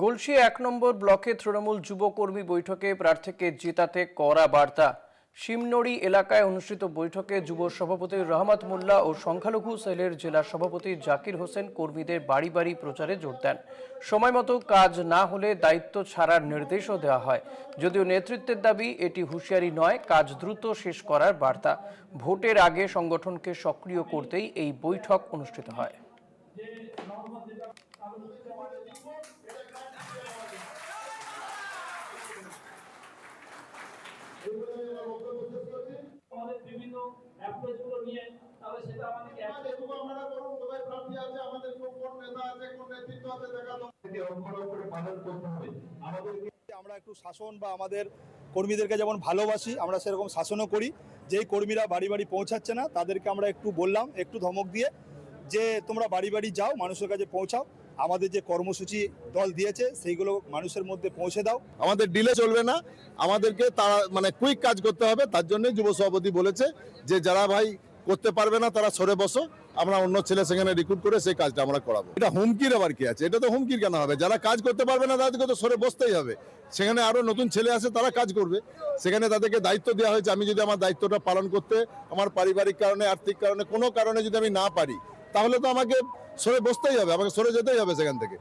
গলসি ১ নম্বর ব্লকে তৃণমূল যুব কর্মী বৈঠকে প্রার্থীকে জেতাতে কড়া বার্তা। শিমনড়ি এলাকায় অনুষ্ঠিত বৈঠকে যুব সভাপতি রহমত মোল্লা ও সংখ্যালঘু সেলের জেলা সভাপতি জাকির হোসেন কর্মীদের বাড়ি বাড়ি প্রচারে জোর দেন। সময়মতো কাজ না হলে দায়িত্ব ছাড়ার নির্দেশও দেওয়া হয়। যদিও নেতৃত্বের দাবি এটি হুঁশিয়ারি নয়, কাজ দ্রুত শেষ করার বার্তা। ভোটের আগে সংগঠনকে সক্রিয় করতেই এই বৈঠক অনুষ্ঠিত হয়। আমাদের বিভিন্ন অ্যাপ্রোচগুলো নিয়ে তাহলে সেটা আমাদেরকে আমরা করুন সবাই প্রার্থী আছে আমাদের কোন নেতা আছে কোন নেতৃত্ব আছে দেখা দাও অক্ষর অক্ষরে পালন করতে হবে। আমাদেরকে আমরা একটু শাসন বা আমাদের কর্মীদেরকে যেমন ভালোবাসি আমরা সেরকম শাসনও করি। যেই কর্মীরা বাড়ি বাড়ি পৌঁছাচ্ছে না তাদেরকে আমরা একটু বললাম, একটু ধমক দিয়ে যে তোমরা বাড়ি বাড়ি যাও, মানুষের কাছে পৌঁছাও, আমাদের যে কর্মসূচি দল দিয়েছে সেইগুলো মানুষের মধ্যে পৌঁছে দাও। আমাদের ডিলে চলবে না, আমাদেরকে তারা কুইক কাজ করতে হবে। তার জন্য যুব সভাপতি বলেছে যে যারা ভাই করতে পারবে না তারা সরে বসো, আমরা অন্য ছেলে সেখানে রিক্রুট করে সেই কাজটা আমরা করাবো। এটা হুমকির আবার কি আছে? এটা তো হুমকির কেন হবে? যারা কাজ করতে পারবে না তাদেরকে তো সরে বসতেই হবে। সেখানে আরো নতুন ছেলে আছে, তারা কাজ করবে। সেখানে তাদেরকে দায়িত্ব দেওয়া হয়েছে। আমি যদি আমার দায়িত্বটা পালন করতে আমার পারিবারিক কারণে, আর্থিক কারণে, কোনো কারণে যদি আমি না পারি তাহলে তো আমাকে সরে বসতেই হবে, আমাকে সরে যেতেই হবে সেখান থেকে।